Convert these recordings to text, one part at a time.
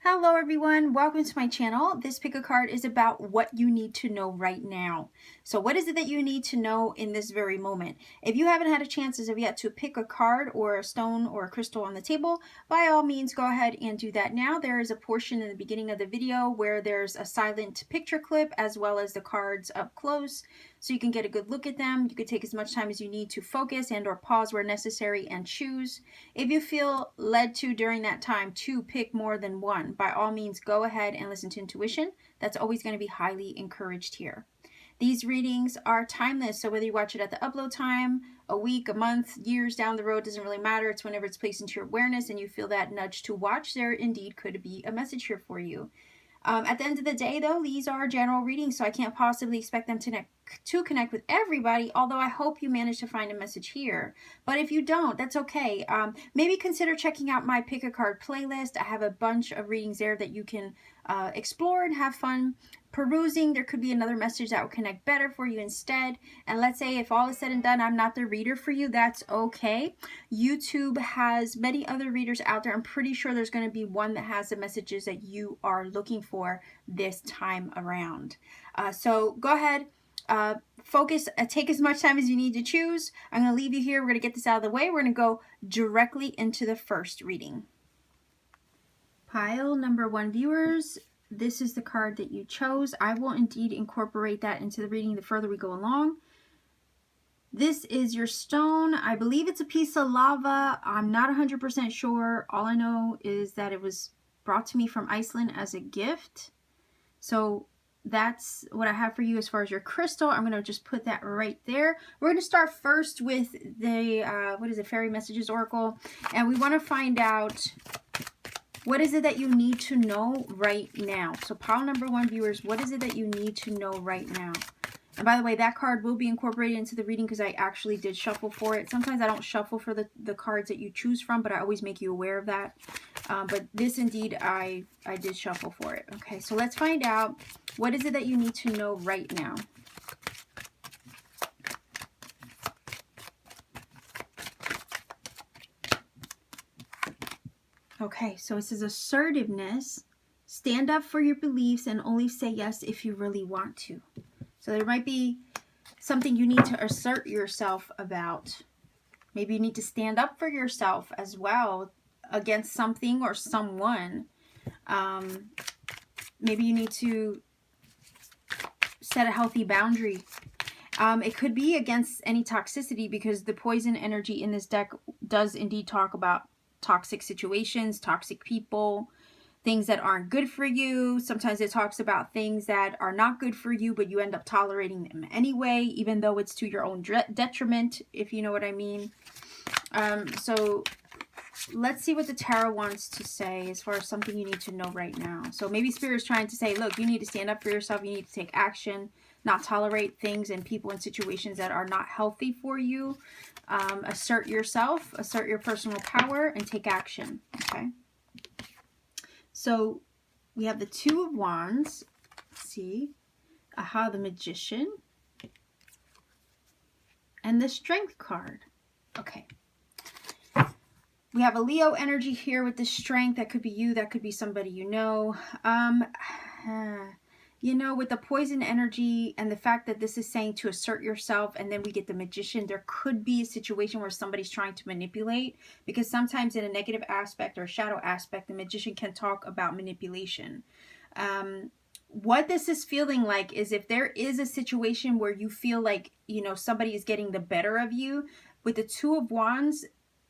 Hello everyone, welcome to my channel. This pick a card is about what you need to know right now. So what is it that you need to know in this very moment? If you haven't had a chance as of yet to pick a card or a stone or a crystal on the table, by all means go ahead and do that now. There is a portion in the beginning of the video where there's a silent picture clip as well as the cards up close, so you can get a good look at them. You can take as much time as you need to focus and or pause where necessary and choose. If you feel led to during that time to pick more than one, by all means go ahead and listen to intuition. That's always going to be highly encouraged here. These readings are timeless, so whether you watch it at the upload time, a week, a month, years down the road, doesn't really matter. It's whenever it's placed into your awareness and you feel that nudge to watch, there indeed could be a message here for you. At the end of the day, though, these are general readings, so I can't possibly expect them to connect with everybody, although I hope you manage to find a message here. But if you don't, that's okay. Maybe consider checking out my Pick a Card playlist. I have a bunch of readings there that you can explore and have fun perusing. There could be another message that will connect better for you instead. And let's say if all is said and done, I'm not the reader for you, that's okay. YouTube has many other readers out there. I'm pretty sure there's going to be one that has the messages that you are looking for this time around. So go ahead, focus, take as much time as you need to choose. I'm going to leave you here. We're going to get this out of the way. We're going to go directly into the first reading. Pile number 1 viewers, this is the card that you chose. I will indeed incorporate that into the reading the further we go along. This is your stone. I believe it's a piece of lava. I'm not 100% sure. All I know is that it was brought to me from Iceland as a gift. So that's what I have for you as far as your crystal. I'm going to just put that right there. We're going to start first with the, what is it, Fairy Messages Oracle. And we want to find out, what is it that you need to know right now? So pile number 1 viewers, what is it that you need to know right now? And by the way, that card will be incorporated into the reading because I actually did shuffle for it. Sometimes I don't shuffle for the cards that you choose from, but I always make you aware of that. But this indeed, I did shuffle for it. Okay, so let's find out, what is it that you need to know right now? Okay, so it says assertiveness. Stand up for your beliefs and only say yes if you really want to. So there might be something you need to assert yourself about. Maybe you need to stand up for yourself as well against something or someone. Maybe you need to set a healthy boundary. It could be against any toxicity, because the poison energy in this deck does indeed talk about toxic situations, toxic people, things that aren't good for you. Sometimes it talks about things that are not good for you, but you end up tolerating them anyway, even though it's to your own detriment, if you know what I mean. So let's see what the tarot wants to say as far as something you need to know right now. So maybe Spirit is trying to say, look, you need to stand up for yourself. You need to take action, not tolerate things and people and situations that are not healthy for you. Assert yourself, assert your personal power, and take action. Okay. So we have the 2 of Wands. Let's see. Aha, the Magician. And the Strength card. Okay. We have a Leo energy here with the Strength. That could be you. That could be somebody you know. You know, with the poison energy and the fact that this is saying to assert yourself, and then we get the Magician, there could be a situation where somebody's trying to manipulate, because sometimes in a negative aspect or shadow aspect, the Magician can talk about manipulation. What this is feeling like is, if there is a situation where you feel like, you know, somebody is getting the better of you, with the 2 of Wands,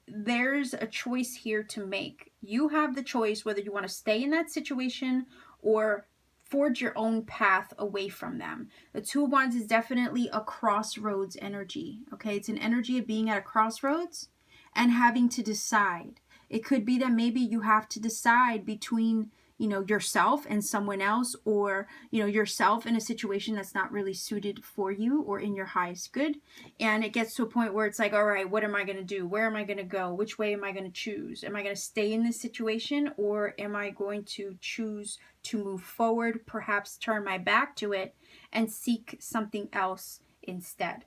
there's a choice here to make. You have the choice whether you want to stay in that situation or forge your own path away from them. The 2 of Wands is definitely a crossroads energy. Okay, it's an energy of being at a crossroads and having to decide. It could be that maybe you have to decide between, you know, yourself and someone else, or, you know, yourself in a situation that's not really suited for you or in your highest good. And it gets to a point where it's like, all right, what am I going to do? Where am I going to go? Which way am I going to choose? Am I going to stay in this situation, or am I going to choose to move forward, perhaps turn my back to it and seek something else instead?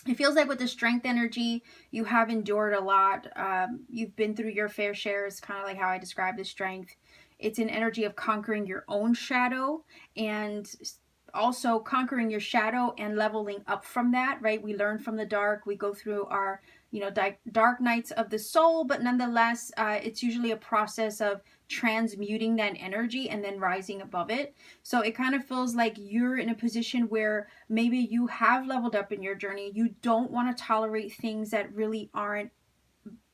It feels like with the strength energy, you have endured a lot. You've been through your fair share. It's kind of like how I describe the strength. It's an energy of conquering your own shadow, and also conquering your shadow and leveling up from that, right? We learn from the dark. We go through our, dark nights of the soul, but nonetheless, it's usually a process of transmuting that energy and then rising above it. So it kind of feels like you're in a position where maybe you have leveled up in your journey. You don't want to tolerate things that really aren't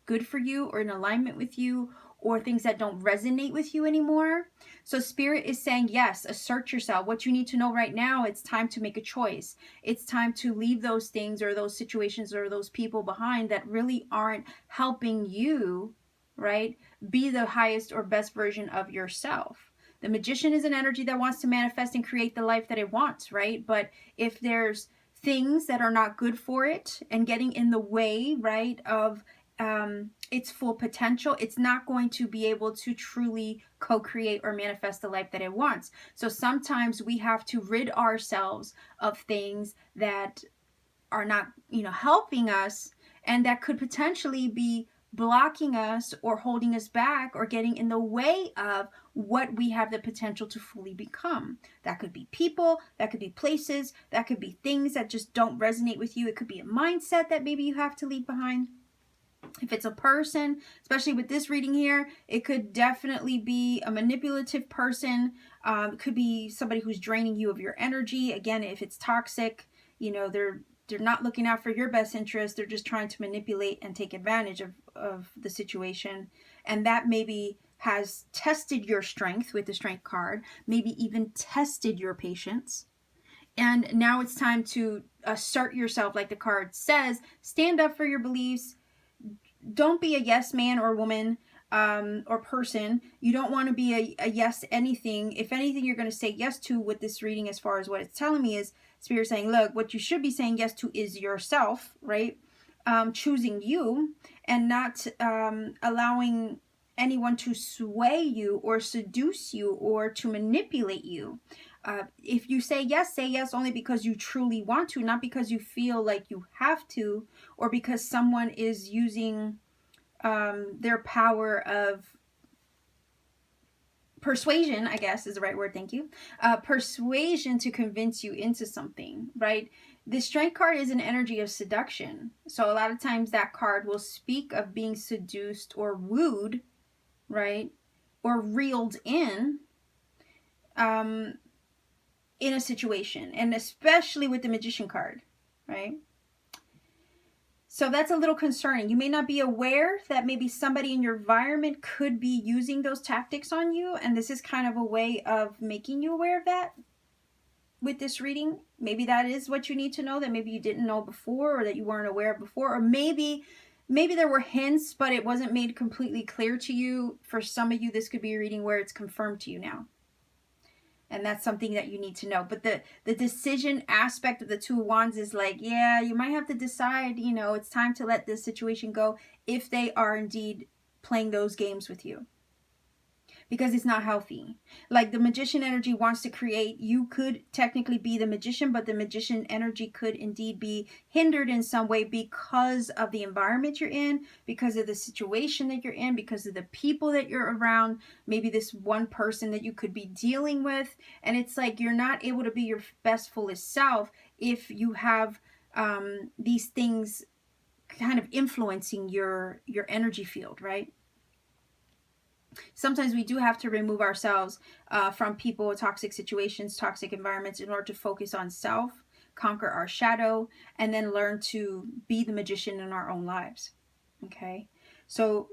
good for you or in alignment with you, or things that don't resonate with you anymore. So Spirit is saying, yes, assert yourself. What you need to know right now, it's time to make a choice. It's time to leave those things or those situations or those people behind that really aren't helping you, right? Be the highest or best version of yourself. The Magician is an energy that wants to manifest and create the life that it wants, right? But if there's things that are not good for it and getting in the way, right, of its full potential, it's not going to be able to truly co-create or manifest the life that it wants. So sometimes we have to rid ourselves of things that are not, helping us, and that could potentially be blocking us or holding us back or getting in the way of what we have the potential to fully become. That could be people, that could be places, that could be things that just don't resonate with you. It could be a mindset that maybe you have to leave behind. If it's a person, especially with this reading here, it could definitely be a manipulative person. It could be somebody who's draining you of your energy. Again, if it's toxic, they're not looking out for your best interest. They're just trying to manipulate and take advantage of the situation. And that maybe has tested your strength with the Strength card, maybe even tested your patience. And now it's time to assert yourself, like the card says. Stand up for your beliefs. Don't be a yes man or woman or person. You don't want to be a yes anything. If anything, you're going to say yes to with this reading, as far as what it's telling me is Spirit saying, look, what you should be saying yes to is yourself, right? Choosing you, and not allowing anyone to sway you or seduce you or to manipulate you. If you say yes only because you truly want to, not because you feel like you have to, or because someone is using their power of persuasion, I guess is the right word, thank you. Persuasion to convince you into something, right? The Strength card is an energy of seduction. So a lot of times that card will speak of being seduced or wooed, right? Or reeled in a situation, and especially with the Magician card, right? So that's a little concerning. You may not be aware that maybe somebody in your environment could be using those tactics on you, and this is kind of a way of making you aware of that with this reading. Maybe that is what you need to know, that maybe you didn't know before, or that you weren't aware of before, or maybe there were hints, but it wasn't made completely clear to you. For some of you, this could be a reading where it's confirmed to you now. And that's something that you need to know. But the decision aspect of the Two of Wands is like, yeah, you might have to decide, it's time to let this situation go if they are indeed playing those games with you. Because it's not healthy. Like the Magician energy wants to create. You could technically be the Magician, but the Magician energy could indeed be hindered in some way because of the environment you're in, because of the situation that you're in, because of the people that you're around, maybe this one person that you could be dealing with. And it's like you're not able to be your best, fullest self if you have these things kind of influencing your energy field, right? Sometimes we do have to remove ourselves from people, toxic situations, toxic environments in order to focus on self, conquer our shadow, and then learn to be the magician in our own lives. Okay, so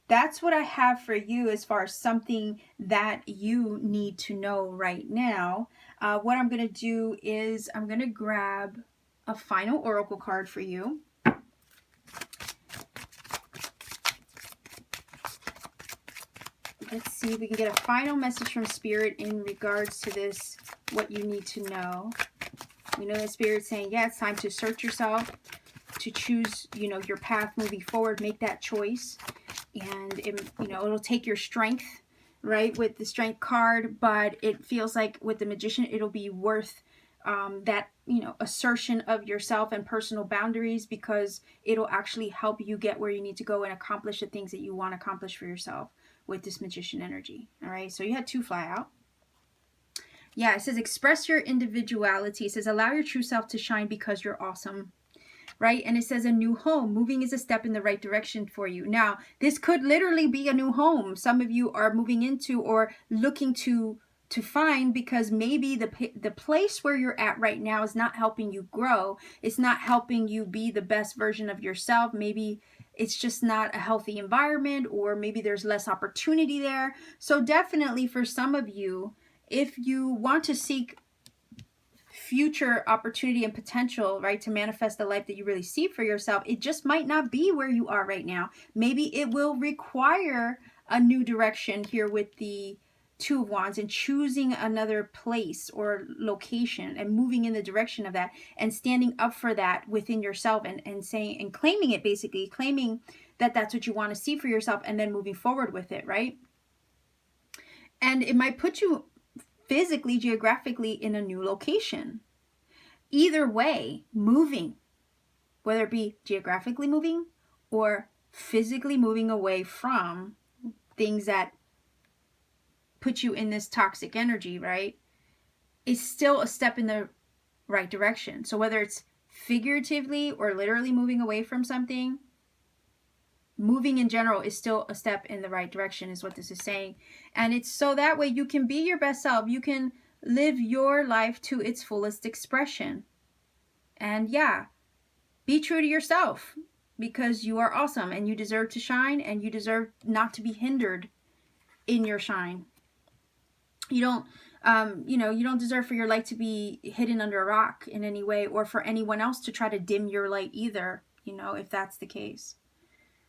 that's what I have for you as far as something that you need to know right now. What I'm going to do is I'm going to grab a final oracle card for you. Let's see if we can get a final message from Spirit in regards to this, what you need to know. We know that Spirit's saying, yeah, it's time to search yourself, to choose, your path moving forward, make that choice. And, it'll take your strength, right, with the Strength card, but it feels like with the Magician, it'll be worth that, you know, assertion of yourself and personal boundaries, because it'll actually help you get where you need to go and accomplish the things that you want to accomplish for yourself with this Magician energy. All right, so you had 2 fly out. Yeah, it says express your individuality. It says allow your true self to shine because you're awesome. Right? And it says a new home. Moving is a step in the right direction for you. Now, this could literally be a new home some of you are moving into or looking to find, because maybe the place where you're at right now is not helping you grow. It's not helping you be the best version of yourself. Maybe it's just not a healthy environment, or maybe there's less opportunity there. So definitely for some of you, if you want to seek future opportunity and potential, right, to manifest the life that you really see for yourself, it just might not be where you are right now. Maybe it will require a new direction here with the 2 of Wands, and choosing another place or location and moving in the direction of that and standing up for that within yourself, and saying and claiming it, basically claiming that that's what you want to see for yourself, and then moving forward with it, right? And it might put you physically, geographically in a new location. Either way, moving, whether it be geographically moving or physically moving away from things that put you in this toxic energy, right, is still a step in the right direction. So whether it's figuratively or literally moving away from something, moving in general is still a step in the right direction, is what this is saying. And it's so that way you can be your best self. You can live your life to its fullest expression. And yeah, be true to yourself, because you are awesome and you deserve to shine, and you deserve not to be hindered in your shine. You don't, you know, you don't deserve for your light to be hidden under a rock in any way, or for anyone else to try to dim your light either, you know, if that's the case.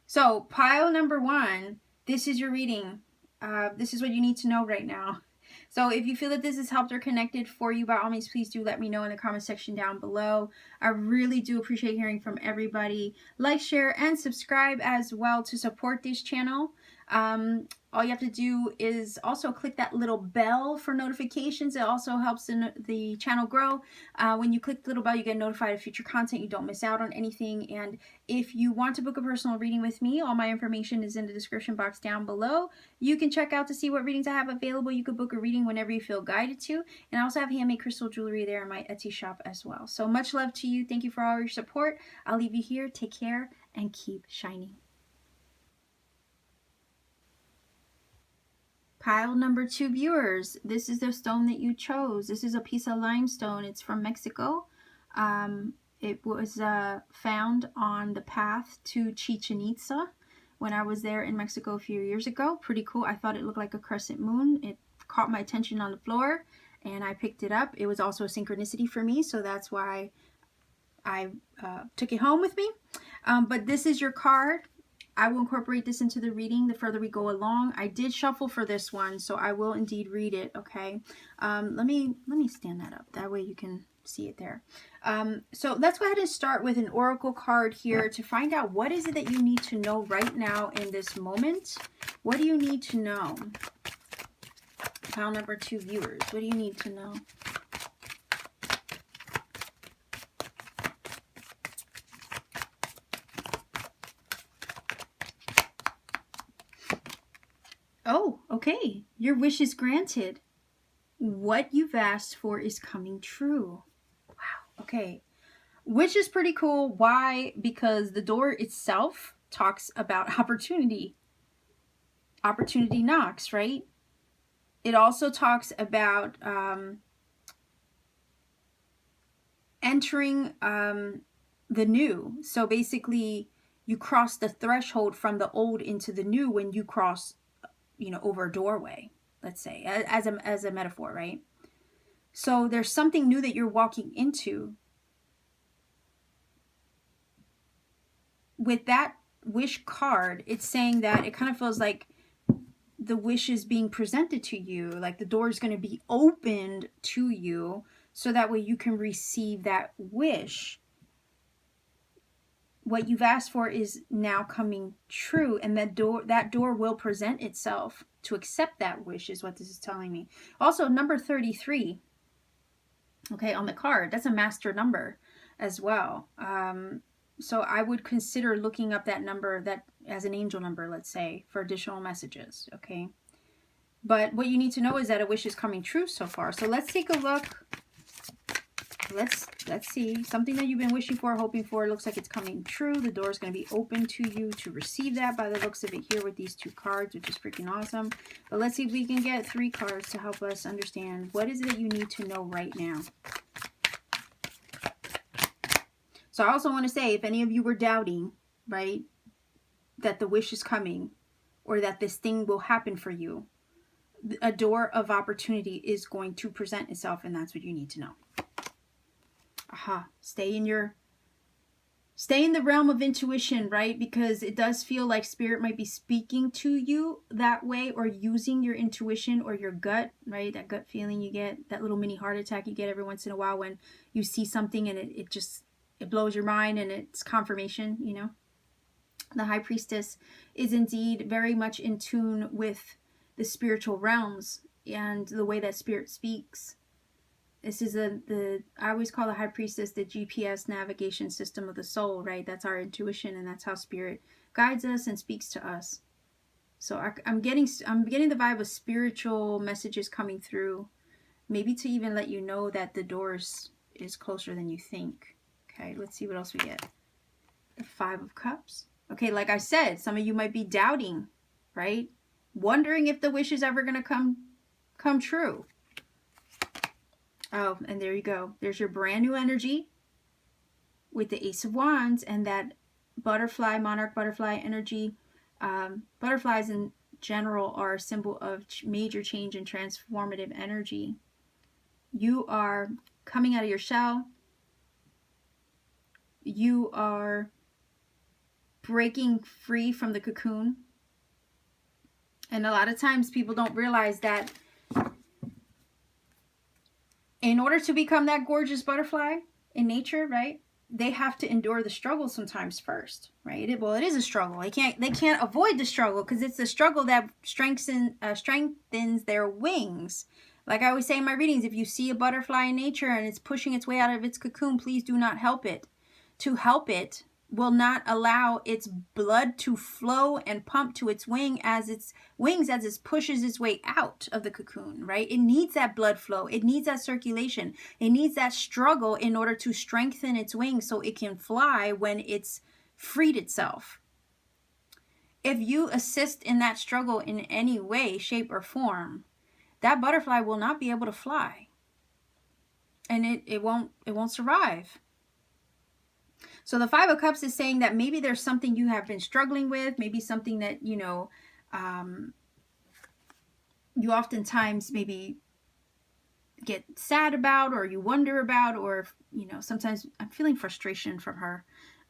So pile number 1, this is your reading. This is what you need to know right now. So if you feel that this has helped or connected for you, by all means, please do let me know in the comment section down below. I really do appreciate hearing from everybody. Like, share, and subscribe as well to support this channel. All you have to do is also click that little bell for notifications. It also helps the channel grow. When you click the little bell, you get notified of future content. You don't miss out on anything. And if you want to book a personal reading with me, all my information is in the description box down below. You can check out to see what readings I have available. You could book a reading whenever you feel guided to. And I also have handmade crystal jewelry there in my Etsy shop as well. So much love to you. Thank you for all your support. I'll leave you here. Take care and keep shining. Pile number 2 viewers, this is the stone that you chose. This is a piece of limestone. It's from Mexico. It was found on the path to Chichen Itza when I was there in Mexico a few years ago. Pretty cool. I thought it looked like a crescent moon. It caught my attention on the floor and I picked it up. It was also a synchronicity for me, so that's why I took it home with me. But this is your card. I will incorporate this into the reading the further we go along. I did shuffle for this one, so I will indeed read it, okay? Let me stand that up. That way you can see it there. So let's go ahead and start with an oracle card here to find out what is it that you need to know right now in this moment. What do you need to know? Pile number 2 viewers, what do you need to know? Oh, okay. Your wish is granted. What you've asked for is coming true. Wow. Okay. Which is pretty cool. Why? Because the door itself talks about opportunity. Opportunity knocks, right? It also talks about entering the new. So basically, you cross the threshold from the old into the new when you cross, you know, over a doorway, let's say, as a metaphor, right? So there's something new that you're walking into. With that wish card, it's saying that it kind of feels like the wish is being presented to you, like the door is going to be opened to you, so that way you can receive that wish. What you've asked for is now coming true, and that door will present itself to accept that wish, is what this is telling me. Also, number 33. Okay, on the card, that's a master number as well. So I would consider looking up that number, that as an angel number, let's say, for additional messages. Okay, but what you need to know is that a wish is coming true so far. So let's take a look. Let's see something that you've been wishing for, hoping for. It looks like it's coming true. The door is going to be open to you to receive that by the looks of it here with these two cards, which is freaking awesome. But let's see if we can get 3 cards to help us understand what is it that you need to know right now. So I also want to say, if any of you were doubting, right, that the wish is coming or that this thing will happen for you, a door of opportunity is going to present itself, and that's what you need to know. Stay in the realm of intuition, right? Because it does feel like spirit might be speaking to you that way, or using your intuition or your gut, right? That gut feeling you get, that little mini heart attack you get every once in a while when you see something and it blows your mind and it's confirmation, you know. The High Priestess is indeed very much in tune with the spiritual realms and the way that spirit speaks. This is I always call the High Priestess the GPS navigation system of the soul, right? That's our intuition, and that's how spirit guides us and speaks to us. So I'm getting the vibe of spiritual messages coming through, maybe to even let you know that the door is closer than you think. Okay, let's see what else we get. The 5 of Cups. Okay, like I said, some of you might be doubting, right? Wondering if the wish is ever going to come true. Oh, and there you go. There's your brand new energy with the Ace of Wands and that butterfly, monarch butterfly energy. Butterflies in general are a symbol of major change and transformative energy. You are coming out of your shell. You are breaking free from the cocoon. And a lot of times people don't realize that in order to become that gorgeous butterfly in nature, right, they have to endure the struggle sometimes first, right? It is a struggle. They can't avoid the struggle, because it's the struggle that strengthens their wings. Like I always say in my readings, if you see a butterfly in nature and it's pushing its way out of its cocoon, please do not help it. To help it will not allow its blood to flow and pump to its wings as it pushes its way out of the cocoon, right? It needs that blood flow. It needs that circulation. It needs that struggle in order to strengthen its wings so it can fly when it's freed itself. If you assist in that struggle in any way, shape, or form, that butterfly will not be able to fly. And it won't survive. So the 5 of Cups is saying that maybe there's something you have been struggling with, maybe something that, you know, you oftentimes maybe get sad about, or you wonder about, or, you know, sometimes I'm feeling frustration from her.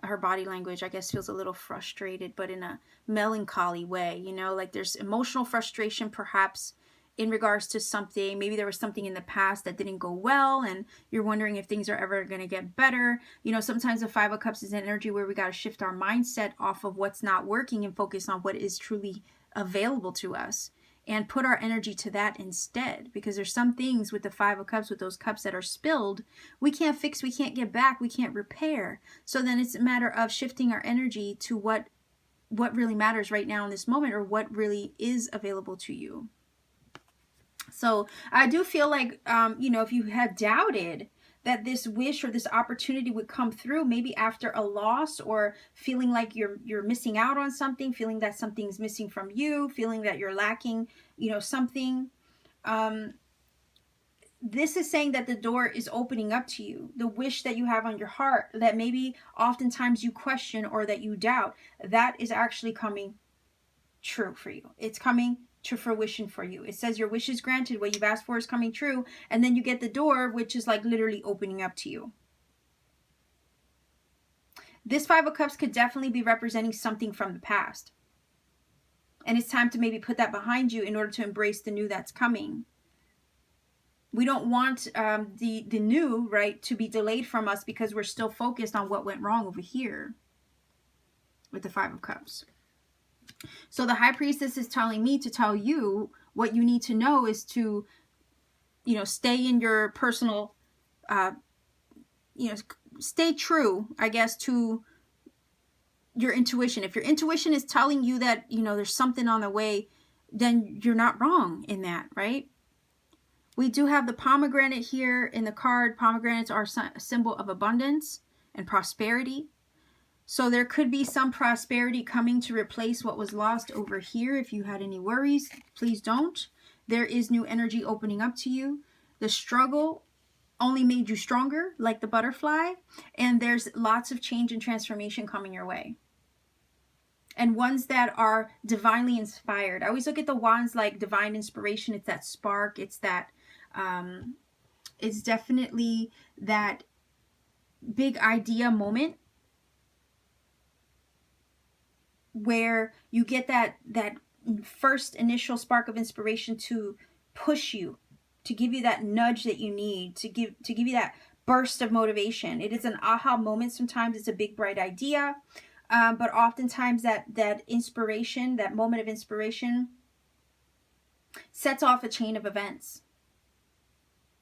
Her body language, I guess, feels a little frustrated, but in a melancholy way, you know, like there's emotional frustration perhaps in regards to something. Maybe there was something in the past that didn't go well and you're wondering if things are ever going to get better. You know, sometimes the 5 of Cups is an energy where we got to shift our mindset off of what's not working and focus on what is truly available to us and put our energy to that instead, because there's some things with the 5 of Cups, with those cups that are spilled, we can't fix, we can't get back, we can't repair. So then it's a matter of shifting our energy to what really matters right now in this moment, or what really is available to you. So I do feel like, you know, if you had doubted that this wish or this opportunity would come through, maybe after a loss, or feeling like you're missing out on something, feeling that something's missing from you, feeling that you're lacking, you know, something. This is saying that the door is opening up to you. The wish that you have on your heart that maybe oftentimes you question or that you doubt, that is actually coming true for you. It's coming to fruition for you. It says your wish is granted. What you've asked for is coming true. And then you get the door, which is like literally opening up to you. This 5 of Cups could definitely be representing something from the past. And it's time to maybe put that behind you in order to embrace the new that's coming. We don't want the new, right, to be delayed from us because we're still focused on what went wrong over here with the 5 of Cups. So the High Priestess is telling me to tell you what you need to know is to, you know, stay in your personal you know, stay true, I guess, to your intuition. If your intuition is telling you that, you know, there's something on the way, then you're not wrong in that, right? We do have the pomegranate here in the card. Pomegranates are a symbol of abundance and prosperity. So there could be some prosperity coming to replace what was lost over here. If you had any worries, please don't. There is new energy opening up to you. The struggle only made you stronger, like the butterfly. And there's lots of change and transformation coming your way. And ones that are divinely inspired. I always look at the wands like divine inspiration. It's that spark. It's that, it's definitely that big idea moment where you get that first initial spark of inspiration to push you, to give you that nudge that you need, to give you that burst of motivation. It is an aha moment. Sometimes it's a big bright idea, but oftentimes that inspiration, that moment of inspiration, sets off a chain of events.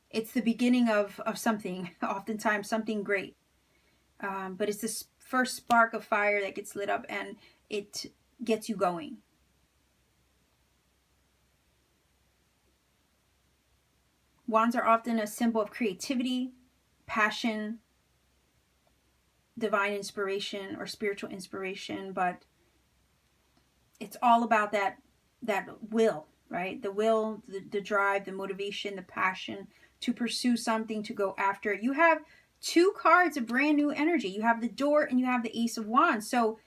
It's the beginning of something, oftentimes something great. But it's this first spark of fire that gets lit up and it gets you going. Wands are often a symbol of creativity, passion, divine inspiration, or spiritual inspiration, but it's all about that will, right? The will, the drive, the motivation, the passion to pursue something, to go after it. You have two cards of brand new energy. You have the Door and you have the Ace of Wands. So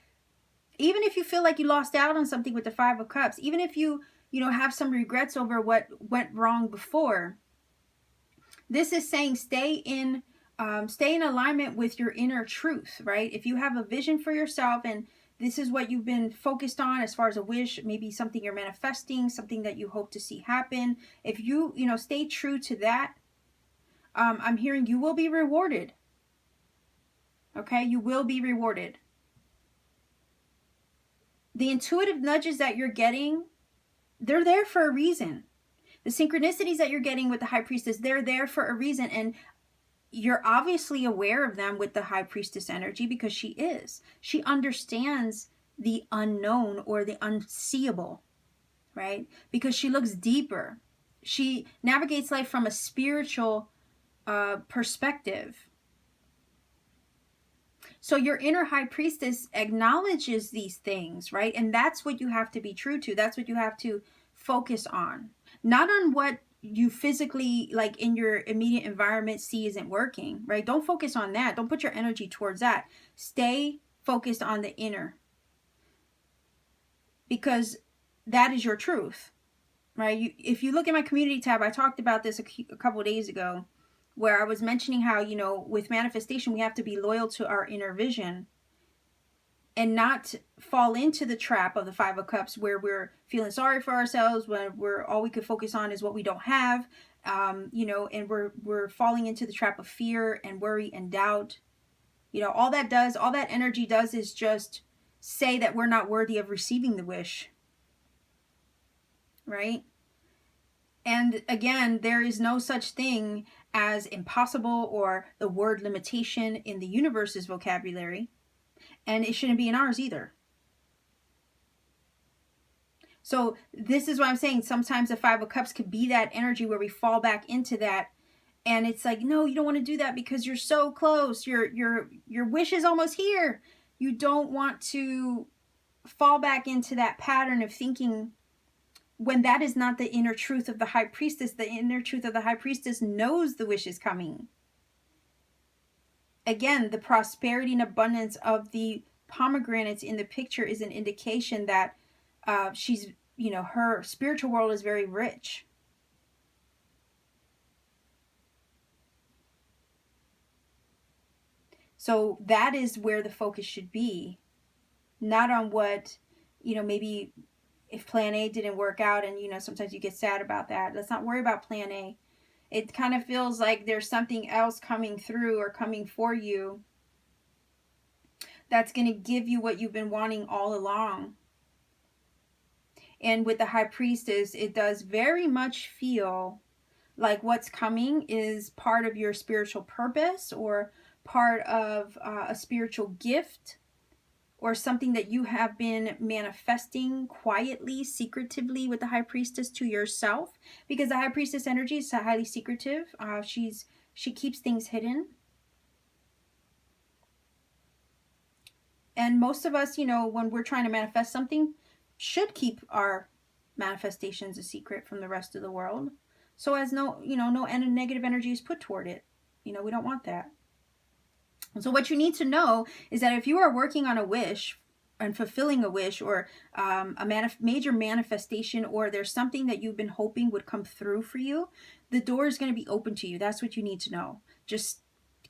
even if you feel like you lost out on something with the Five of Cups, even if you have some regrets over what went wrong before, this is saying stay in alignment with your inner truth, right? If you have a vision for yourself and this is what you've been focused on as far as a wish, maybe something you're manifesting, something that you hope to see happen. If you stay true to that, I'm hearing you will be rewarded. Okay, you will be rewarded. The intuitive nudges that you're getting, they're there for a reason. The synchronicities that you're getting with the High Priestess, they're there for a reason. And you're obviously aware of them with the High Priestess energy because she is. She understands the unknown or the unseeable, right? Because she looks deeper. She navigates life from a spiritual perspective. So your inner High Priestess acknowledges these things, right? And that's what you have to be true to. That's what you have to focus on. Not on what you physically, like in your immediate environment, see isn't working, right? Don't focus on that. Don't put your energy towards that. Stay focused on the inner. Because that is your truth, right? If you look at my community tab, I talked about this a couple of days ago, where I was mentioning how, with manifestation, we have to be loyal to our inner vision and not fall into the trap of the Five of Cups where we're feeling sorry for ourselves, when all we could focus on is what we don't have, and we're falling into the trap of fear and worry and doubt. All that energy does is just say that we're not worthy of receiving the wish, right? And again, there is no such thing as impossible or the word limitation in the universe's vocabulary. And it shouldn't be in ours either. So this is what I'm saying. Sometimes the Five of Cups could be that energy where we fall back into that. And it's like, no, you don't want to do that because you're so close. Your wish is almost here. You don't want to fall back into that pattern of thinking when that is not the inner truth of the High Priestess. The inner truth of the High Priestess knows the wish is coming. Again, the prosperity and abundance of the pomegranates in the picture is an indication that she's, her spiritual world is very rich. So that is where the focus should be, not on what, maybe if plan A didn't work out and, sometimes you get sad about that. Let's not worry about plan A. It kind of feels like there's something else coming through or coming for you that's going to give you what you've been wanting all along. And with the High Priestess, it does very much feel like what's coming is part of your spiritual purpose, or part of a spiritual gift, or something that you have been manifesting quietly, secretively with the High Priestess to yourself. Because the High Priestess energy is highly secretive. She keeps things hidden. And most of us, when we're trying to manifest something, should keep our manifestations a secret from the rest of the world, so as no negative energy is put toward it. We don't want that. So what you need to know is that if you are working on a wish and fulfilling a wish, or major manifestation, or there's something that you've been hoping would come through for you, the door is going to be open to you. That's what you need to know. Just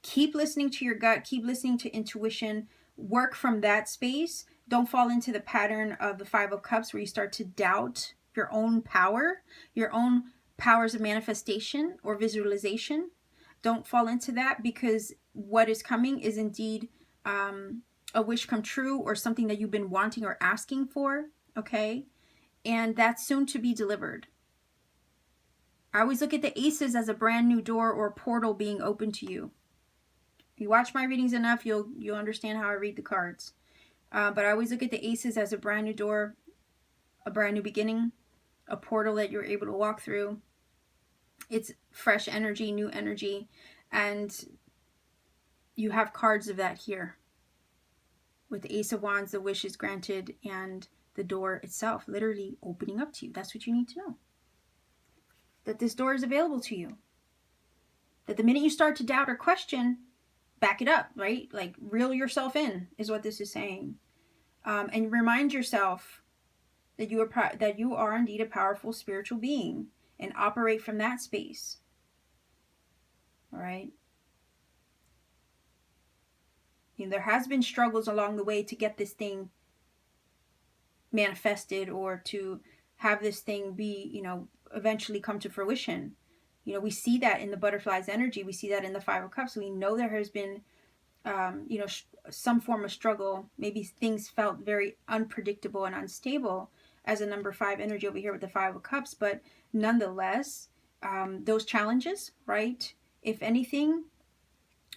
keep listening to your gut, keep listening to intuition, work from that space. Don't fall into the pattern of the Five of Cups where you start to doubt your own power, your own powers of manifestation or visualization. Don't fall into that, because what is coming is indeed a wish come true, or something that you've been wanting or asking for, okay? And that's soon to be delivered. I always look at the aces as a brand new door or portal being open to you. If you watch my readings enough, you'll understand how I read the cards. But I always look at the aces as a brand new door, a brand new beginning, a portal that you're able to walk through. It's fresh energy, new energy, and you have cards of that here. With the Ace of Wands, the wish is granted, and the door itself literally opening up to you. That's what you need to know. That this door is available to you. That the minute you start to doubt or question, back it up, right? Like, reel yourself in is what this is saying. And remind yourself that you are indeed a powerful spiritual being, and operate from that space. All right? There has been struggles along the way to get this thing manifested, or to have this thing be, eventually come to fruition. We see that in the butterfly's energy. We see that in the Five of Cups. We know there has been, some form of struggle. Maybe things felt very unpredictable and unstable as a number 5 energy over here with the Five of Cups. But nonetheless, those challenges, right, if anything,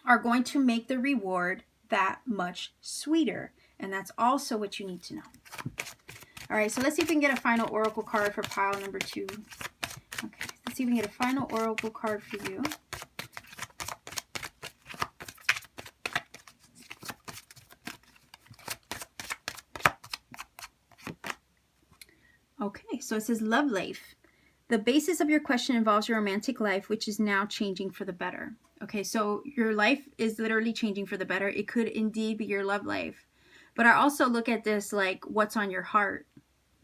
are going to make the reward that much sweeter. And that's also what you need to know. All right, so let's see if we can get a final oracle card for pile number 2. Okay, let's see if we can get a final oracle card for you. Okay, so it says love life. The basis of your question involves your romantic life, which is now changing for the better. Okay, so your life is literally changing for the better. It could indeed be your love life. But I also look at this like what's on your heart,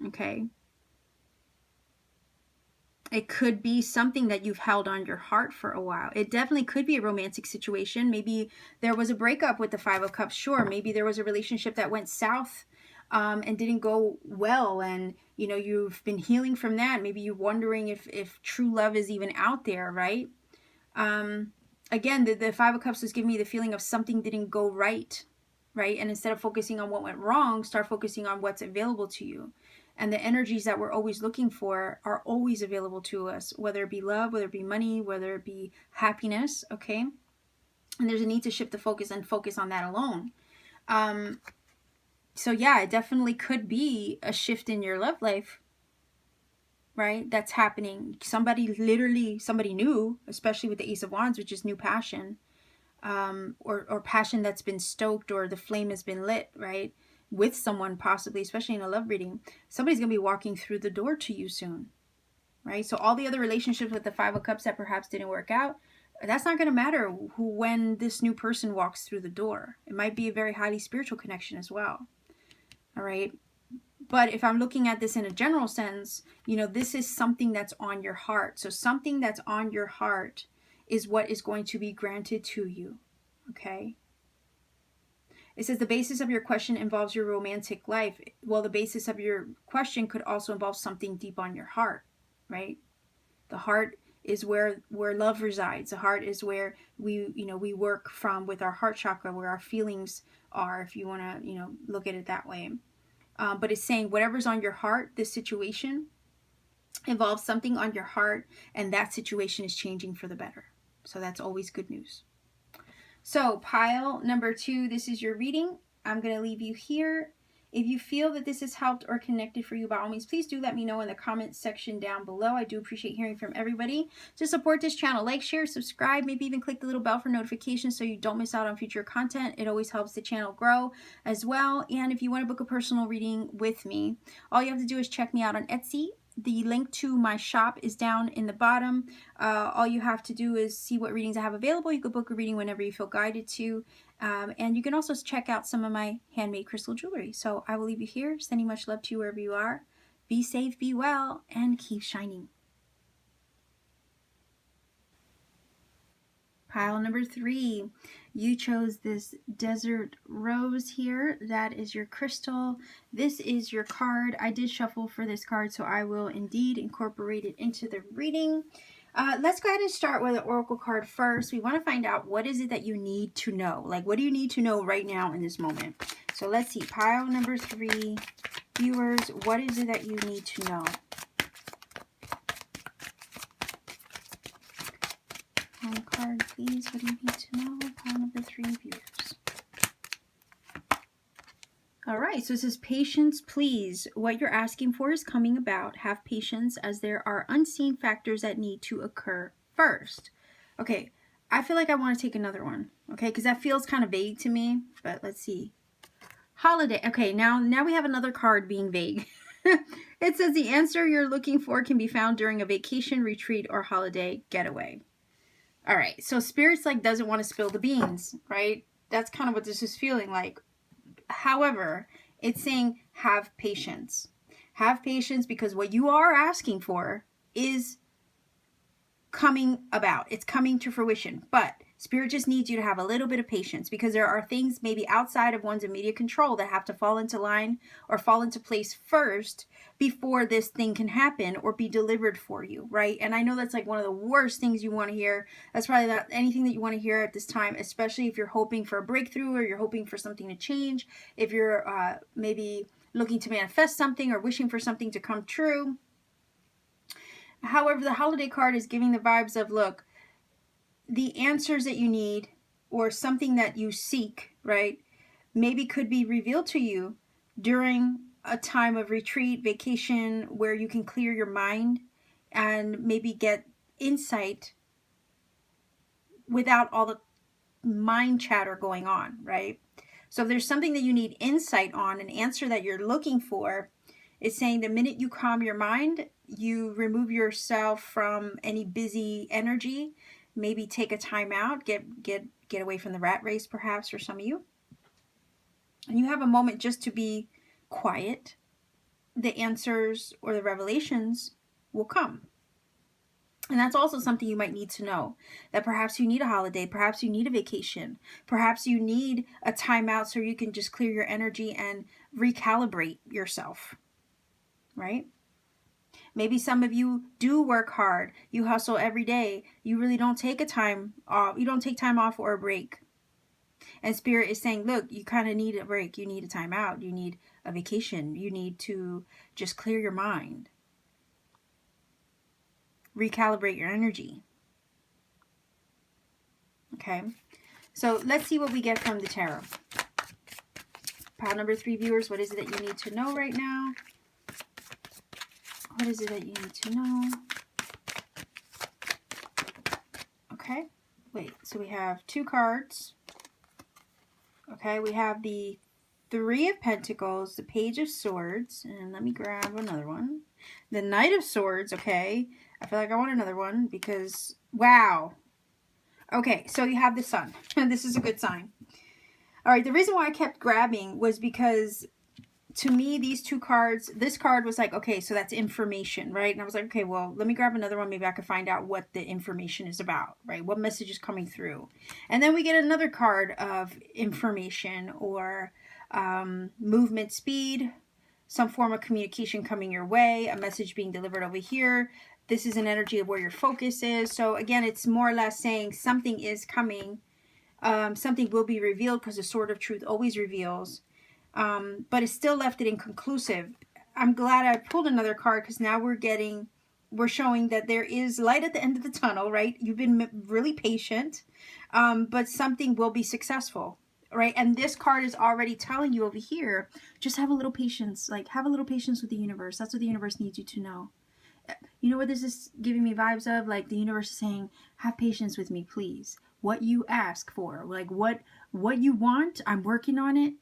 okay? It could be something that you've held on your heart for a while. It definitely could be a romantic situation. Maybe there was a breakup with the Five of Cups. Sure, maybe there was a relationship that went south and didn't go well, and you've been healing from that. Maybe you're wondering if true love is even out there, right? Again, the Five of Cups is giving me the feeling of something didn't go right? And instead of focusing on what went wrong, start focusing on what's available to you. And the energies that we're always looking for are always available to us, whether it be love, whether it be money, whether it be happiness, okay? And there's a need to shift the focus and focus on that alone. So yeah, it definitely could be a shift in your love life, right? That's happening. Somebody new, especially with the Ace of Wands, which is new passion, or passion that's been stoked, or the flame has been lit, right? With someone, possibly, especially in a love reading. Somebody's going to be walking through the door to you soon, right? So all the other relationships with the Five of Cups that perhaps didn't work out, that's not going to matter when this new person walks through the door. It might be a very highly spiritual connection as well. All right. But if I'm looking at this in a general sense, this is something that's on your heart. So something that's on your heart is what is going to be granted to you. Okay. It says the basis of your question involves your romantic life. Well, the basis of your question could also involve something deep on your heart, right? The heart is where love resides. The heart is where we work from with our heart chakra, where our feelings are, if you want to, look at it that way. But it's saying whatever's on your heart, this situation, involves something on your heart, and that situation is changing for the better. So that's always good news. So pile number 2, this is your reading. I'm going to leave you here. If you feel that this has helped or connected for you, by all means, please do let me know in the comments section down below. I do appreciate hearing from everybody. To support this channel, like, share, subscribe, maybe even click the little bell for notifications so you don't miss out on future content. It always helps the channel grow as well. And if you want to book a personal reading with me, all you have to do is check me out on Etsy. The link to my shop is down in the bottom. All you have to do is see what readings I have available. You can book a reading whenever you feel guided to. And you can also check out some of my handmade crystal jewelry. So I will leave you here, sending much love to you wherever you are. Be safe, be well, and keep shining. Pile number 3, you chose this desert rose here. That is your crystal. This is your card. I did shuffle for this card, so I will indeed incorporate it into the reading. Let's go ahead and start with an oracle card first. We want to find out, what is it that you need to know? Like, what do you need to know right now in this moment? So let's see. Pile number 3, viewers, what is it that you need to know? One card, please. What do you need to know? Pile number 3, viewers. All right, so it says patience, please. What you're asking for is coming about. Have patience, as there are unseen factors that need to occur first. Okay, I feel like I want to take another one, okay, because that feels kind of vague to me, but let's see. Holiday. Okay, now we have another card being vague. It says the answer you're looking for can be found during a vacation, retreat, or holiday getaway. All right, so Spirit's like doesn't want to spill the beans, right? That's kind of what this is feeling like. However, it's saying have patience. Have patience, because what you are asking for is coming about. It's coming to fruition. But Spirit just needs you to have a little bit of patience, because there are things maybe outside of one's immediate control that have to fall into line or fall into place first before this thing can happen or be delivered for you, right? And I know that's like one of the worst things you want to hear. That's probably not anything that you want to hear at this time, especially if you're hoping for a breakthrough or you're hoping for something to change. If you're maybe looking to manifest something or wishing for something to come true. However, the holiday card is giving the vibes of, look, the answers that you need or something that you seek, right, maybe could be revealed to you during a time of retreat, vacation, where you can clear your mind and maybe get insight without all the mind chatter going on, right? So if there's something that you need insight on, an answer that you're looking for, it's saying the minute you calm your mind, you remove yourself from any busy energy. Maybe take a time out, get away from the rat race, perhaps, for some of you. And you have a moment just to be quiet. The answers or the revelations will come. And that's also something you might need to know, that perhaps you need a holiday, perhaps you need a vacation, perhaps you need a time out so you can just clear your energy and recalibrate yourself, right? Maybe some of you do work hard. You hustle every day. You really don't take a time off. You don't take time off or a break. And Spirit is saying, look, you kind of need a break. You need a time out. You need a vacation. You need to just clear your mind. Recalibrate your energy. Okay. So let's see what we get from the tarot. Pile number 3, viewers, what is it that you need to know right now? What is it that you need to know? Okay, wait, so we have 2 cards. Okay, we have the 3 of Pentacles, the Page of Swords, and let me grab another one. The Knight of Swords, okay. I feel like I want another one because, wow. Okay, so you have the Sun. This is a good sign. All right, the reason why I kept grabbing was because, to me, these 2 cards, this card was like, okay, so that's information, right? And I was like, okay, well, let me grab another one. Maybe I could find out what the information is about, right? What message is coming through. And then we get another card of information or movement speed, some form of communication coming your way, a message being delivered over here. This is an energy of where your focus is. So again, it's more or less saying something is coming. Something will be revealed, because the Sword of Truth always reveals. But it still left it inconclusive. I'm glad I pulled another card, because now we're getting we're showing that there is light at the end of the tunnel, right? You've been really patient, but something will be successful, right? And this card is already telling you over here, just have a little patience. Like, have a little patience with the universe. That's what the universe needs you to know. You know what this is giving me vibes of? Like, the universe is saying, have patience with me, please. What you ask for, like what you want, I'm working on it.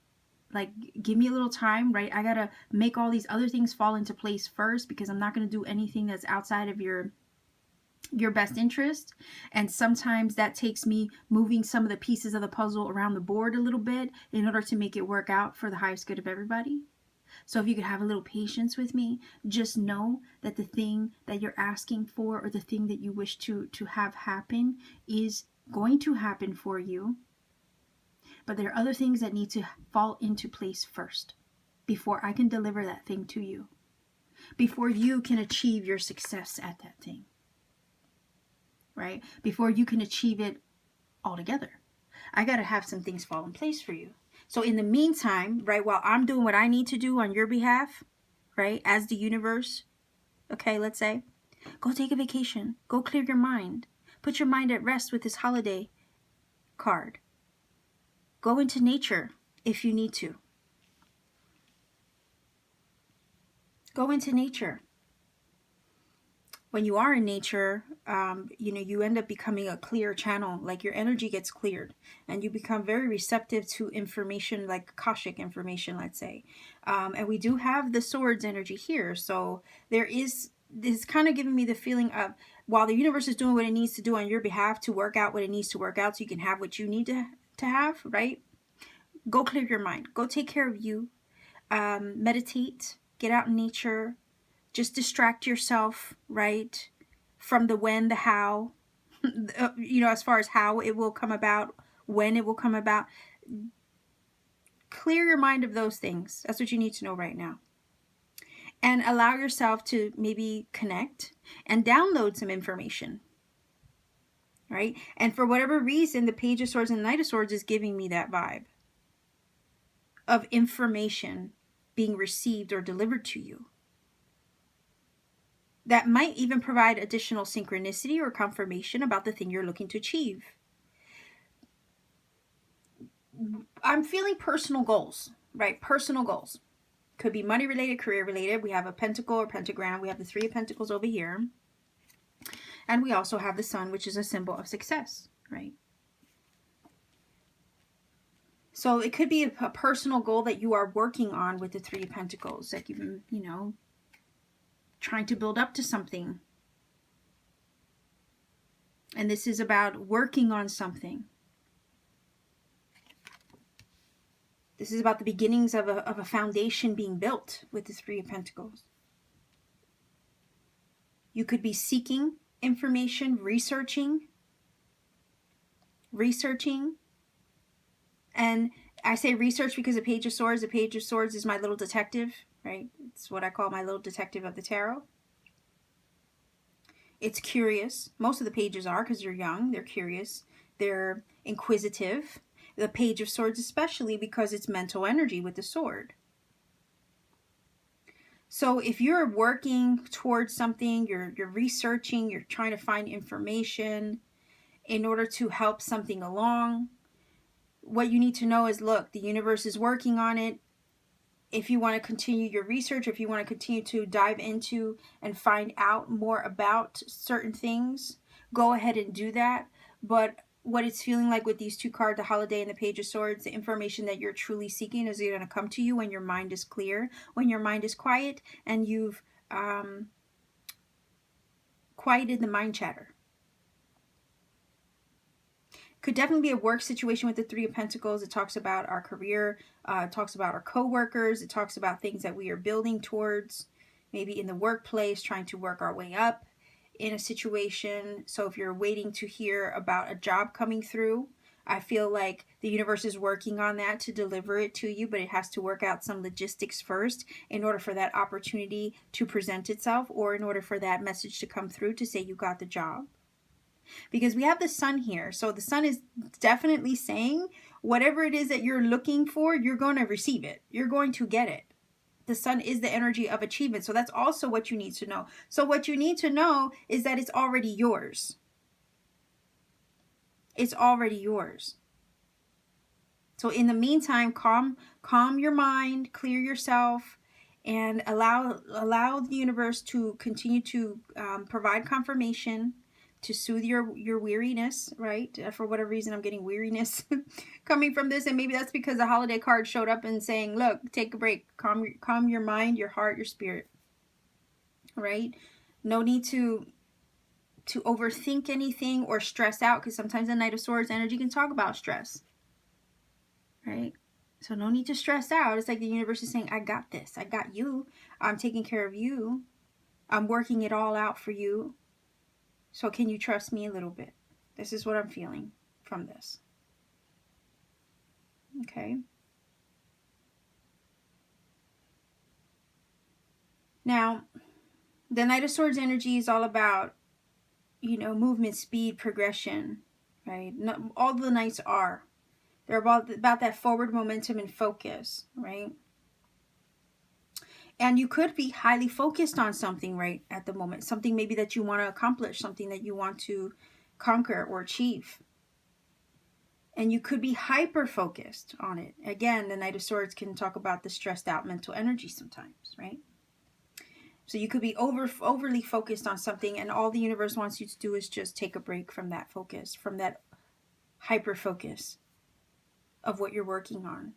Like, give me a little time, right? I gotta make all these other things fall into place first, because I'm not gonna do anything that's outside of your best interest. And sometimes that takes me moving some of the pieces of the puzzle around the board a little bit in order to make it work out for the highest good of everybody. So if you could have a little patience with me, just know that the thing that you're asking for, or the thing that you wish to have happen, is going to happen for you. But there are other things that need to fall into place first before I can deliver that thing to you, before you can achieve your success at that thing, right? Before you can achieve it altogether. I got to have some things fall in place for you. So in the meantime, right, while I'm doing what I need to do on your behalf, right, as the universe, okay, let's say, go take a vacation, go clear your mind, put your mind at rest with this holiday card. Go into nature if you need to. Go into nature. When you are in nature, you end up becoming a clear channel. Like, your energy gets cleared and you become very receptive to information, like Akashic information, let's say. And we do have the swords energy here. So this is kind of giving me the feeling of, while the universe is doing what it needs to do on your behalf to work out what it needs to work out so you can have what you need to have, right? Go clear your mind. Go take care of you. Meditate. Get out in nature. Just distract yourself, right? From the when, the how. As far as how it will come about, when it will come about. Clear your mind of those things. That's what you need to know right now. And allow yourself to maybe connect and download some information. Right? And for whatever reason, the Page of Swords and the Knight of Swords is giving me that vibe of information being received or delivered to you that might even provide additional synchronicity or confirmation about the thing you're looking to achieve. I'm feeling personal goals, right? Personal goals. Could be money related, career related. We have a pentacle or pentagram. We have the Three of Pentacles over here. And we also have the Sun, which is a symbol of success, right? So it could be a personal goal that you are working on with the Three of Pentacles, like you've been, trying to build up to something. And this is about working on something. This is about the beginnings of a foundation being built with the Three of Pentacles. You could be seeking information, researching. And I say research because the Page of Swords is my little detective, right? It's what I call my little detective of the tarot. It's curious. Most of the pages are, because they're young, they're curious, they're inquisitive. The Page of Swords especially, because it's mental energy with the sword. So if you're working towards something, you're researching, you're trying to find information in order to help something along, what you need to know is, look, the universe is working on it. If you want to continue your research, if you want to continue to dive into and find out more about certain things, go ahead and do that. But what it's feeling like with these two cards, the Holiday and the Page of Swords, the information that you're truly seeking is going to come to you when your mind is clear, when your mind is quiet, and you've quieted the mind chatter. Could definitely be a work situation with the Three of Pentacles. It talks about our career, it talks about our co-workers, it talks about things that we are building towards, maybe in the workplace, trying to work our way up in a situation. So if you're waiting to hear about a job coming through, I feel like the universe is working on that to deliver it to you, but it has to work out some logistics first in order for that opportunity to present itself, or in order for that message to come through to say you got the job. Because we have the Sun here. So the Sun is definitely saying whatever it is that you're looking for, you're going to receive it. You're going to get it. The sun is the energy of achievement. So that's also what you need to know. So what you need to know is that it's already yours. It's already yours. So in the meantime, calm your mind, clear yourself, and allow the universe to continue to provide confirmation, to soothe your weariness, right? For whatever reason, I'm getting weariness coming from this, and maybe that's because the holiday card showed up and saying, look, take a break, calm your mind, your heart, your spirit, right? No need to overthink anything or stress out, because sometimes the Knight of Swords energy can talk about stress, right? So no need to stress out. It's like the universe is saying, I got this. I got you. I'm taking care of you. I'm working it all out for you. So can you trust me a little bit? This is what I'm feeling from this. Okay. Now, the Knight of Swords energy is all about, movement, speed, progression, right? All the Knights are. They're about that forward momentum and focus, right? And you could be highly focused on something right at the moment. Something maybe that you want to accomplish, something that you want to conquer or achieve. And you could be hyper focused on it. Again, the Knight of Swords can talk about the stressed out mental energy sometimes, right? So you could be overly focused on something, and all the universe wants you to do is just take a break from that focus, from that hyper focus of what you're working on.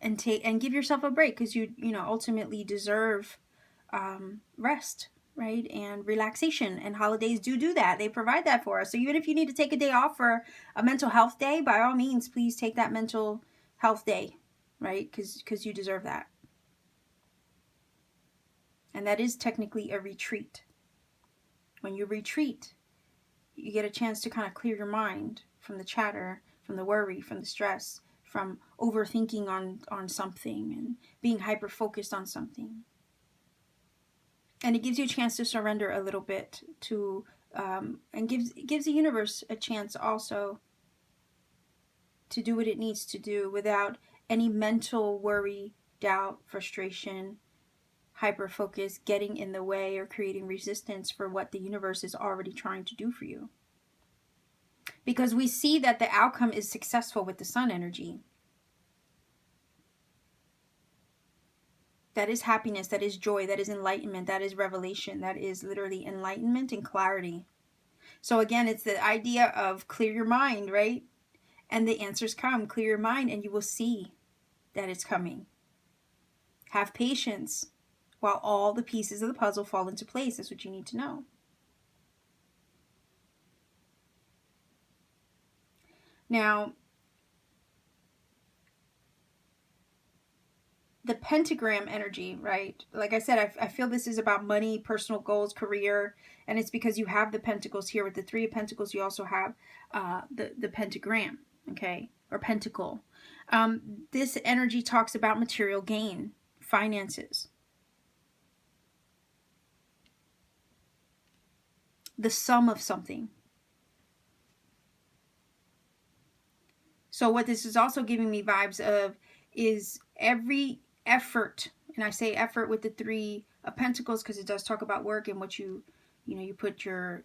And give yourself a break, because you ultimately deserve rest, right? And relaxation, and holidays do that. They provide that for us. So even if you need to take a day off for a mental health day, by all means, please take that mental health day, right? Because you deserve that. And that is technically a retreat. When you retreat, you get a chance to kind of clear your mind from the chatter, from the worry, from the stress, from overthinking on something and being hyper focused on something. And it gives you a chance to surrender a little bit to, and gives the universe a chance also to do what it needs to do without any mental worry, doubt, frustration, hyper focus getting in the way or creating resistance for what the universe is already trying to do for you. Because we see that the outcome is successful with the sun energy. That is happiness, that is joy, that is enlightenment, that is revelation, that is literally enlightenment and clarity. So again, it's the idea of clear your mind, right? And the answers come. Clear your mind and you will see that it's coming. Have patience while all the pieces of the puzzle fall into place. That's what you need to know. Now, the pentagram energy, right? Like I said, I feel this is about money, personal goals, career, and it's because you have the pentacles here. With the Three of Pentacles, you also have the pentagram, okay, or pentacle. This energy talks about material gain, finances, the sum of something. So what this is also giving me vibes of is every effort, and I say effort with the Three of Pentacles because it does talk about work and what you put your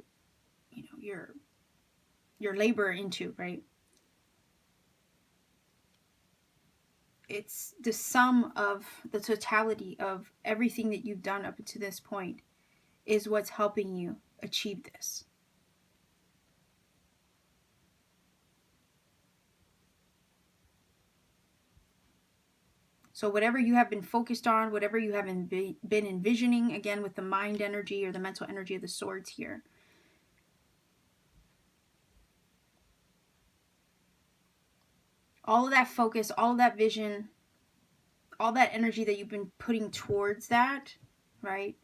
labor into, right? It's the sum of the totality of everything that you've done up to this point is what's helping you achieve this. So whatever you have been focused on, whatever you have been envisioning, again with the mind energy or the mental energy of the swords here, all of that focus, all of that vision, all that energy that you've been putting towards that, right,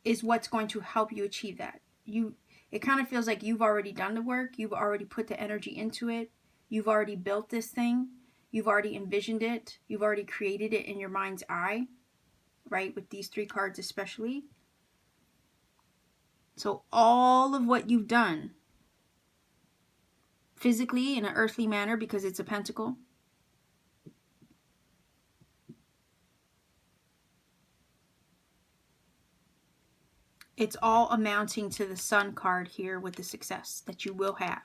is what's going to help you achieve that. It kind of feels like you've already done the work. You've already put the energy into it. You've already built this thing. You've already envisioned it. You've already created it in your mind's eye, right? With these three cards especially. So all of what you've done physically in an earthly manner, because it's a pentacle, It's all amounting to the Sun card here with the success that you will have.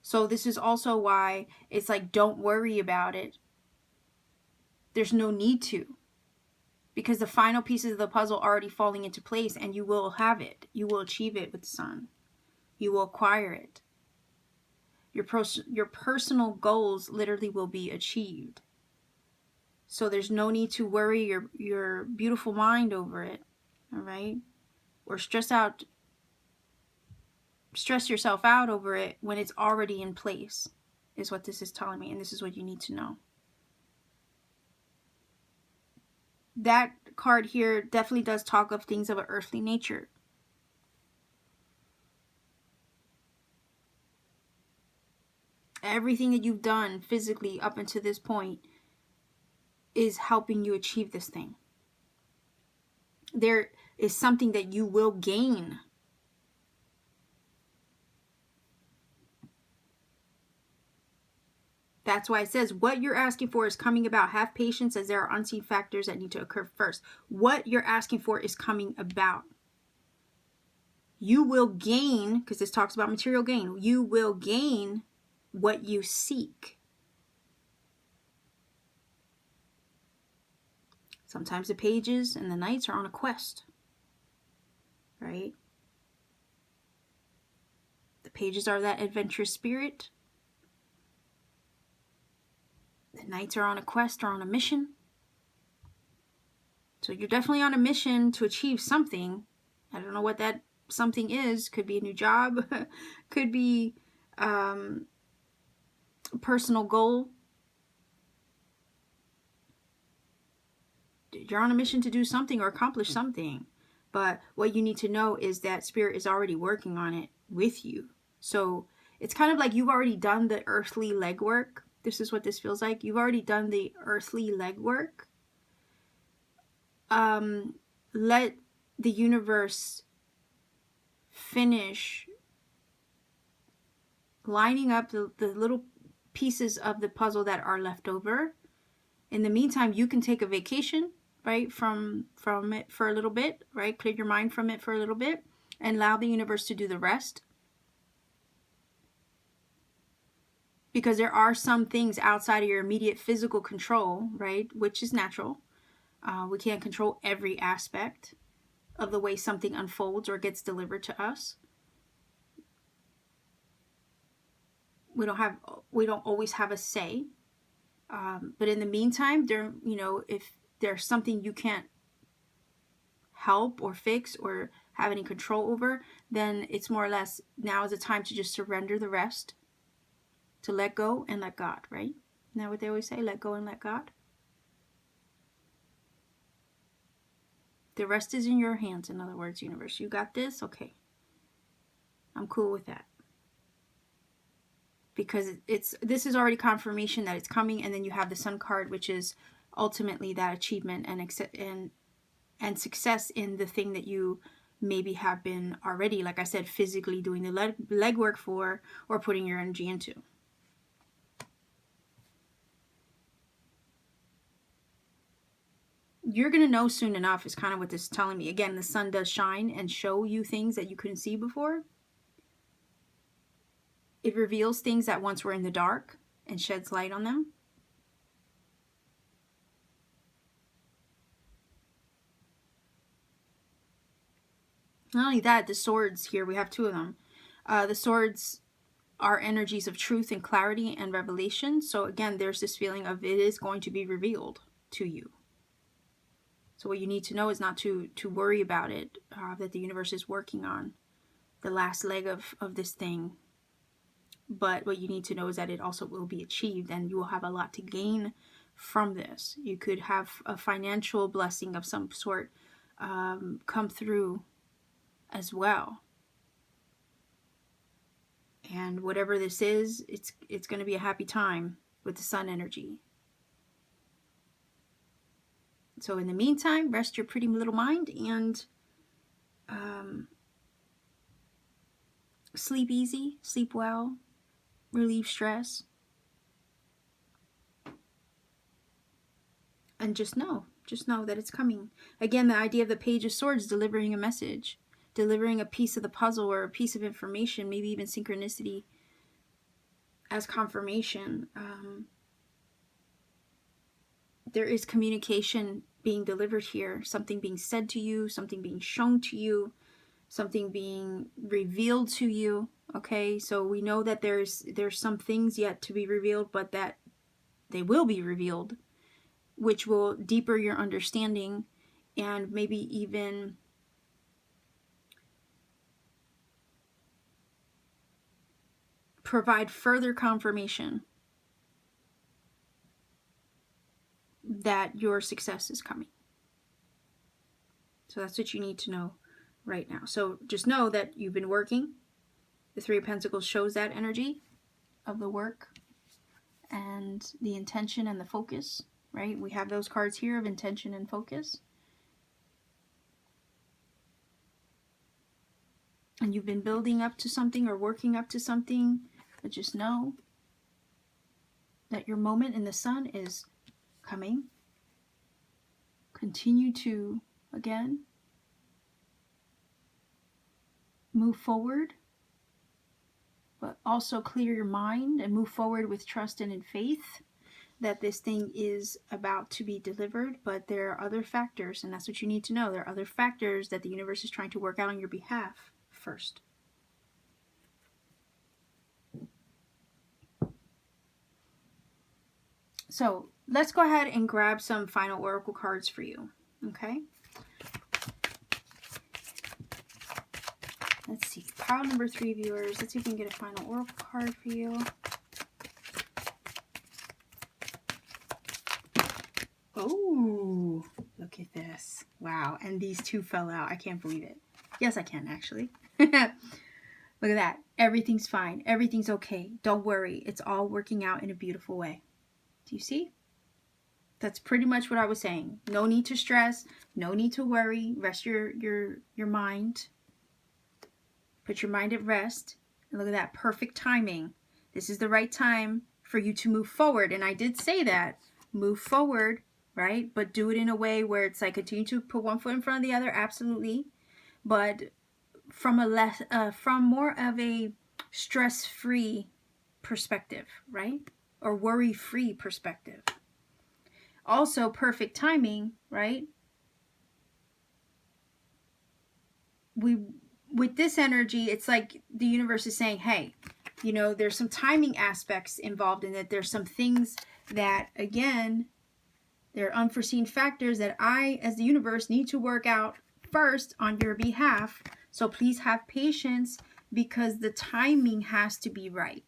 So this is also why it's like, don't worry about it. There's no need to. Because the final pieces of the puzzle are already falling into place, and you will have it. You will achieve it with the Sun. You will acquire it. Your personal goals literally will be achieved. So there's no need to worry your beautiful mind over it. All right? Or stress yourself out over it when it's already in place, is what this is telling me, and this is what you need to know. That card here definitely does talk of things of an earthly nature. Everything that you've done physically up until this point is helping you achieve this thing. There is something that you will gain. That's why it says what you're asking for is coming about. Have patience, as there are unseen factors that need to occur first. What you're asking for is coming about. You will gain, because this talks about material gain, you will gain what you seek. Sometimes the pages and the knights are on a quest, right? The pages are that adventurous spirit. The knights are on a quest or on a mission. So you're definitely on a mission to achieve something. I don't know what that something is. Could be a new job. Could be a personal goal. You're on a mission to do something or accomplish something. But what you need to know is that Spirit is already working on it with you. So it's kind of like you've already done the earthly legwork. This is what this feels like. You've already done the earthly legwork. Let the universe finish lining up the little pieces of the puzzle that are left over. In the meantime, you can take a vacation, right, from it for a little bit, right? Clear your mind from it for a little bit and allow the universe to do the rest. Because there are some things outside of your immediate physical control, right, which is natural. We can't control every aspect of the way something unfolds or gets delivered to us. We don't always have a say. But in the meantime, if there's something you can't help or fix or have any control over, then it's more or less now is the time to just surrender the rest, to let go and let God, right? Isn't that what they always say? Let go and let God. The rest is in your hands, in other words, universe. You got this? Okay. I'm cool with that. Because this is already confirmation that it's coming, and then you have the Sun card, which is ultimately that achievement and success in the thing that you maybe have been already, like I said, physically doing the legwork for or putting your energy into. You're going to know soon enough is kind of what this is telling me. Again, the sun does shine and show you things that you couldn't see before. It reveals things that once were in the dark and sheds light on them. Not only that, the swords here, we have two of them. The swords are energies of truth and clarity and revelation. So again, there's this feeling of it is going to be revealed to you. So what you need to know is not to worry about it, that the universe is working on the last leg of this thing. But what you need to know is that it also will be achieved, and you will have a lot to gain from this. You could have a financial blessing of some sort come through as well. And whatever this is, it's going to be a happy time with the sun energy. So in the meantime, rest your pretty little mind and sleep easy, sleep well, relieve stress. And just know Just know that it's coming. Again, the idea of the Page of Swords, delivering a message, delivering a piece of the puzzle or a piece of information, maybe even synchronicity as confirmation. There is communication being delivered here, something being said to you, something being shown to you, something being revealed to you. Okay, so we know that there's some things yet to be revealed, but that they will be revealed, which will deeper your understanding and maybe even provide further confirmation that your success is coming. So that's what you need to know right now. So just know that you've been working. The Three of Pentacles shows that energy of the work and the intention and the focus, right? We have those cards here of intention and focus. And you've been building up to something or working up to something, but just know that your moment in the sun is coming. Continue to, again, move forward, but also clear your mind and move forward with trust and in faith that this thing is about to be delivered. But there are other factors, and that's what you need to know. There are other factors that the universe is trying to work out on your behalf first. So let's go ahead and grab some final oracle cards for you. Okay. Let's see. Pile number 3 viewers. Let's see if we can get a final oracle card for you. Oh, look at this. Wow. And these two fell out. I can't believe it. Yes, I can actually. Look at that. Everything's fine. Everything's okay. Don't worry. It's all working out in a beautiful way. Do you see? That's pretty much what I was saying. No need to stress. No need to worry. Rest your mind. Put your mind at rest. And look at that. Perfect timing. This is the right time for you to move forward. And I did say that. Move forward, right? But do it in a way where it's like continue to put one foot in front of the other. Absolutely. But from more of a stress-free perspective, right? Or worry-free perspective. Also, perfect timing, right? With this energy, it's like the universe is saying, hey, you know, there's some timing aspects involved in it. There's some things that, again, there are unforeseen factors that I, as the universe, need to work out first on your behalf. So please have patience because the timing has to be right.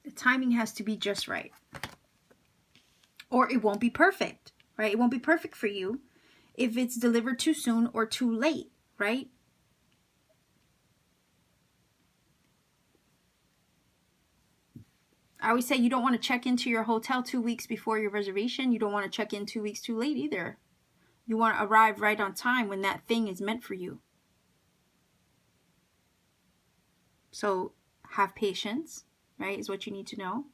The timing has to be just right. Or it won't be perfect, right? It won't be perfect for you if it's delivered too soon or too late, right? I always say you don't want to check into your hotel 2 weeks before your reservation. You don't want to check in 2 weeks too late either. You want to arrive right on time when that thing is meant for you. So have patience, right, is what you need to know.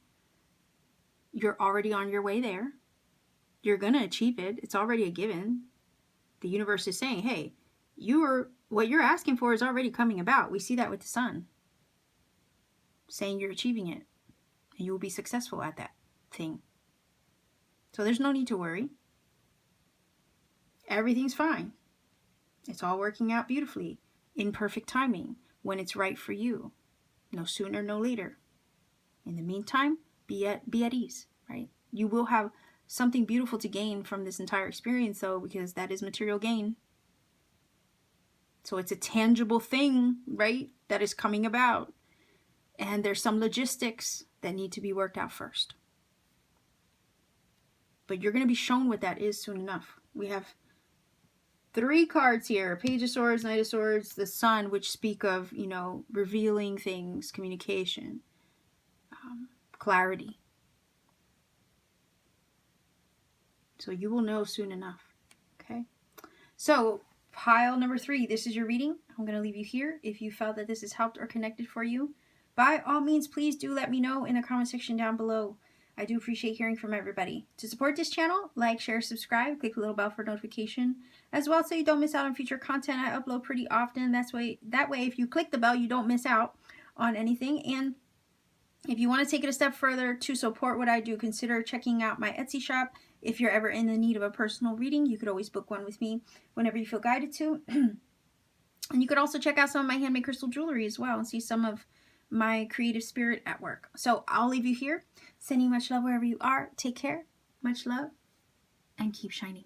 You're already on your way there. You're going to achieve it. It's already a given. The universe is saying, hey, what you're asking for is already coming about. We see that with the sun. Saying you're achieving it. And you will be successful at that thing. So there's no need to worry. Everything's fine. It's all working out beautifully. In perfect timing. When it's right for you. No sooner, no later. In the meantime, be at ease, right? You will have something beautiful to gain from this entire experience, though, because that is material gain. So it's a tangible thing, right, that is coming about. And there's some logistics that need to be worked out first. But you're going to be shown what that is soon enough. We have 3 cards here. Page of Swords, Knight of Swords, the Sun, which speak of, you know, revealing things, communication, clarity. So you will know soon enough. Okay? So, pile number 3, this is your reading. I'm going to leave you here. If you felt that this has helped or connected for you, by all means, please do let me know in the comment section down below. I do appreciate hearing from everybody. To support this channel, like, share, subscribe, click the little bell for notification as well so you don't miss out on future content. I upload pretty often. That way if you click the bell, you don't miss out on anything. And if you want to take it a step further to support what I do, consider checking out my Etsy shop. If you're ever in the need of a personal reading, you could always book one with me whenever you feel guided to. And you could also check out some of my handmade crystal jewelry as well and see some of my creative spirit at work. So I'll leave you here. Sending much love wherever you are. Take care. Much love. And keep shining.